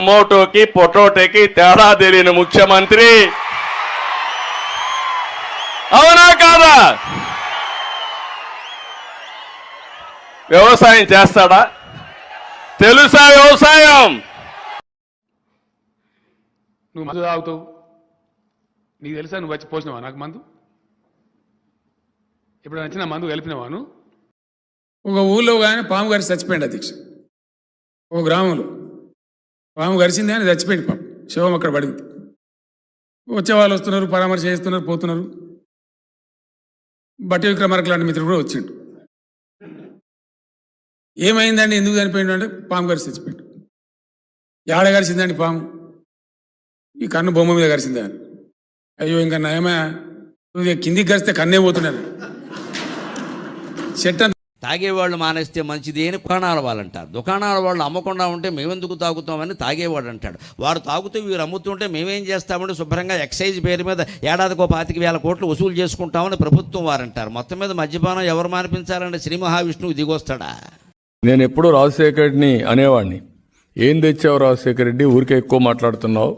మోటోకి పొటోటోకి తేడా తెలియని ముఖ్యమంత్రి అవునా కాదా? వ్యవసాయం చేస్తాడా? తెలుసా వ్యవసాయం? నువ్వు మందు తాగుతావు, నీకు తెలుసా? నువ్వు వచ్చి పోసినావా నాకు మందు? ఇప్పుడు నచ్చిన మందు కలిపినవాను? ఒక ఊళ్ళో కానీ పాము గారి చచ్చిపోయింది అధ్యక్ష. ఒక గ్రామంలో పాము గరిచింది అని చచ్చిపోయింది. పాము శవం అక్కడ పడింది. వచ్చే వాళ్ళు వస్తున్నారు, పరామర్శ చేస్తున్నారు, పోతున్నారు. బట్టి విక్రమార్క లాంటి మిత్రుడు కూడా వచ్చిండు. ఏమైందండి, ఎందుకు చనిపోయిండు అంటే పాము గరిచి చచ్చిపోయిండు. ఏడ గరిచిందండి పాము? ఈ కన్ను బొమ్మ మీద గరిచిందా అని. అయ్యో ఇంకా నయమే, కిందికి గరిస్తే కన్నే పోతున్నారు. చెట్టు తాగేవాళ్ళు మానేస్తే మంచిది అని దుకాణాల వాళ్ళు అంటారు. దుకాణాల వాళ్ళు అమ్మకుండా ఉంటే మేమెందుకు తాగుతామని తాగేవాడు అంటాడు. వారు తాగుతూ వీరు అమ్ముతుంటే మేమేం చేస్తామంటే శుభ్రంగా ఎక్సైజ్ పేరు మీద ఏడాదికో 25,000 కోట్లు వసూలు చేసుకుంటామని ప్రభుత్వం వారు అంటారు. మొత్తం మీద మద్యపానం ఎవరు మానిపించాలంటే శ్రీ మహావిష్ణువు దిగొస్తాడా? నేను ఎప్పుడూ రాజశేఖర రెడ్డిని అనేవాడిని, ఏం తెచ్చావు రాజశేఖర రెడ్డి, ఊరికే ఎక్కువ మాట్లాడుతున్నావు.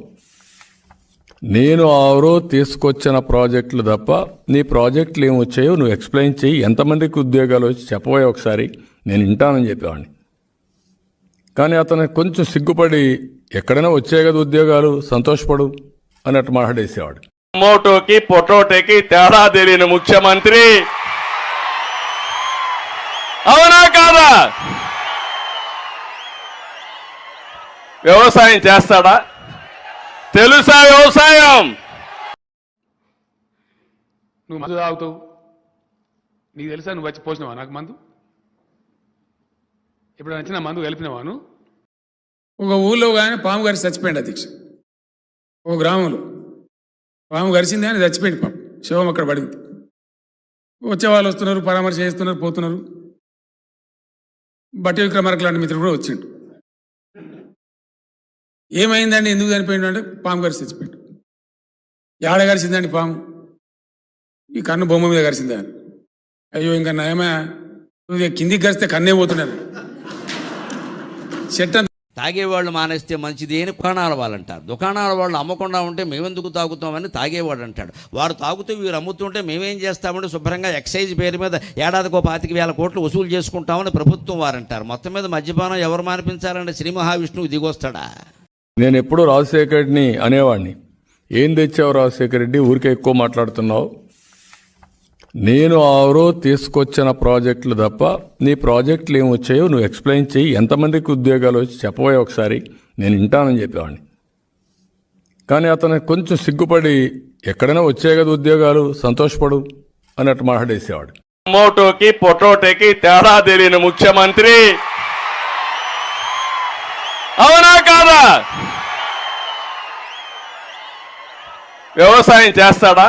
నేను ఆరో తీసుకొచ్చిన ప్రాజెక్టులు తప్ప నీ ప్రాజెక్టులు ఏమి వచ్చాయో నువ్వు ఎక్స్ప్లెయిన్ చెయ్యి, ఎంతమందికి ఉద్యోగాలు వచ్చి చెప్పబోయే ఒకసారి, నేను వింటానని చెప్పేవాడిని. కానీ అతను కొంచెం సిగ్గుపడి ఎక్కడైనా వచ్చాయి కదా ఉద్యోగాలు, సంతోషపడు అన్నట్టు మాట్లాడేసేవాడు. మోటోకి పొటోటోకి తేడా తెలియని ముఖ్యమంత్రి అవునా కాదా? వ్యవసాయం చేస్తాడా? తెలుసా వ్యవసాయం? నువ్వు మందు తాగుతావు, నీకు తెలుసా? నువ్వు వచ్చి పోసినావా నాకు మందు? ఇప్పుడు నచ్చిన మందు కలిపినవాను? ఒక ఊళ్ళో కానీ పాము గరిచి చచ్చిపోయింది అధ్యక్ష. ఒక గ్రామంలో పాము గరిచింది అని చచ్చిపోయింది. పాము శవం అక్కడ పడింది. వచ్చే వాళ్ళు వస్తున్నారు, పరామర్శ చేస్తున్నారు, పోతున్నారు. బట్టి విక్రమార్క లాంటి మిత్రుడు కూడా వచ్చిండు. ఏమైందండి, ఎందుకు చనిపోయిండు అంటే పాము గరిచి చచ్చిపోయిండు. ఏడ గరిచిందండి పాము? ఈ కన్ను బొమ్మ మీద గరిచిందా అని. అయ్యో ఇంకా నయమే, కిందికి గరిస్తే కన్నే పోతున్నారు. చెట్టు తాగేవాళ్ళు మానేస్తే మంచిది అని దుకాణాల వాళ్ళు అంటారు. దుకాణాల వాళ్ళు అమ్మకుండా ఉంటే మేమెందుకు తాగుతామని తాగేవాడు అంటాడు. వారు తాగుతూ వీరు అమ్ముతుంటే మేమేం చేస్తామంటే శుభ్రంగా ఎక్సైజ్ పేరు మీద ఏడాదికో 25,000 కోట్లు వసూలు చేసుకుంటామని ప్రభుత్వం వారు అంటారు. మొత్తం మీద మద్యపానం ఎవరు మానిపించాలంటే శ్రీ మహావిష్ణువు దిగొస్తాడా? నేను ఎప్పుడూ రాజశేఖర రెడ్డిని అనేవాడిని, ఏం తెచ్చావు రాజశేఖర రెడ్డి, ఊరికే ఎక్కువ మాట్లాడుతున్నావు. నేను ఆరో తీసుకొచ్చిన ప్రాజెక్టులు తప్ప నీ ప్రాజెక్టులు ఏమి వచ్చాయో నువ్వు ఎక్స్ప్లెయిన్ చెయ్యి, ఎంతమందికి ఉద్యోగాలు వచ్చి చెప్పబోయే ఒకసారి, నేను వింటానని చెప్పేవాడిని. కానీ అతను కొంచెం సిగ్గుపడి ఎక్కడైనా వచ్చాయి కదా ఉద్యోగాలు, సంతోషపడు అన్నట్టు మాట్లాడేసేవాడు. మోటోకి పొటోటోకి తేడా తెలియని ముఖ్యమంత్రి అవునా కాదా? వ్యవసాయం చేస్తాడా?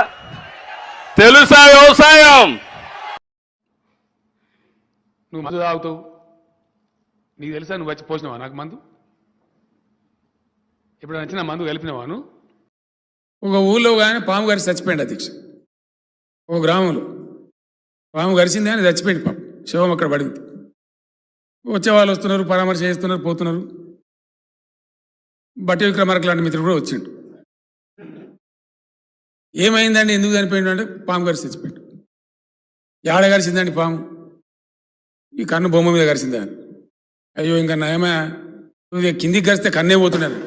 తెలుసా వ్యవసాయం? నువ్వు మందు తాగుతావు, నీకు తెలుసా? నువ్వు వచ్చి పోసినావా నాకు మందు? ఇప్పుడు నచ్చిన మందు కలిపినవాను? ఒక ఊళ్ళో కానీ పాము గరిచి చచ్చిపోయింది అధ్యక్ష. ఒక గ్రామంలో పాము గరిచింది అని చచ్చిపోయింది. పాము శవం అక్కడ పడింది. వచ్చే వాళ్ళు వస్తున్నారు, పరామర్శ చేస్తున్నారు, పోతున్నారు. బట్టి విక్రమార్క లాంటి మిత్రుడు కూడా వచ్చిండు. ఏమైందండి, ఎందుకు చనిపోయిండు అంటే పాము గరిచి చచ్చిపోయిండు. ఏడ గరిచిందండి పాము? ఈ కన్ను బొమ్మ మీద గరిచిందా అని. అయ్యో ఇంకా నయమే, కిందికి గరిస్తే కన్నే పోతున్నారు.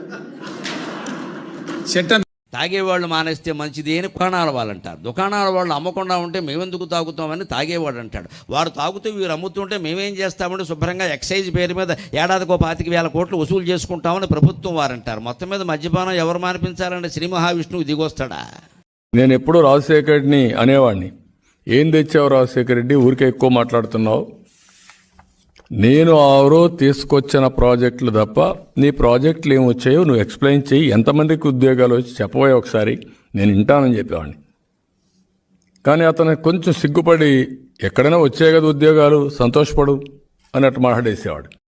చెట్టు తాగేవాళ్ళు మానేస్తే మంచిది అని దుకాణాల వాళ్ళు అంటారు. దుకాణాల వాళ్ళు అమ్మకుండా ఉంటే మేమెందుకు తాగుతామని తాగేవాడు అంటాడు. వారు తాగుతూ వీరు అమ్ముతుంటే మేమేం చేస్తామంటే శుభ్రంగా ఎక్సైజ్ పేరు మీద ఏడాదికో 25,000 కోట్లు వసూలు చేసుకుంటామని ప్రభుత్వం వారు అంటారు. మొత్తం మీద మద్యపానం ఎవరు మానిపించాలంటే శ్రీ మహావిష్ణువు దిగొస్తాడా? నేను ఎప్పుడూ రాజశేఖర రెడ్డిని అనేవాడిని, ఏం తెచ్చావు రాజశేఖర రెడ్డి, ఊరికే ఎక్కువ మాట్లాడుతున్నావు. నేను ఆరో తీసుకొచ్చిన ప్రాజెక్టులు తప్ప నీ ప్రాజెక్టులు ఏమి వచ్చాయో నువ్వు ఎక్స్ప్లెయిన్ చెయ్యి, ఎంతమందికి ఉద్యోగాలు వచ్చి చెప్పబోయే ఒకసారి, నేను వింటానని చెప్పేవాడిని. కానీ అతను కొంచెం సిగ్గుపడి ఎక్కడైనా వచ్చాయి కదా ఉద్యోగాలు, సంతోషపడు అన్నట్టు మాట్లాడేసేవాడు.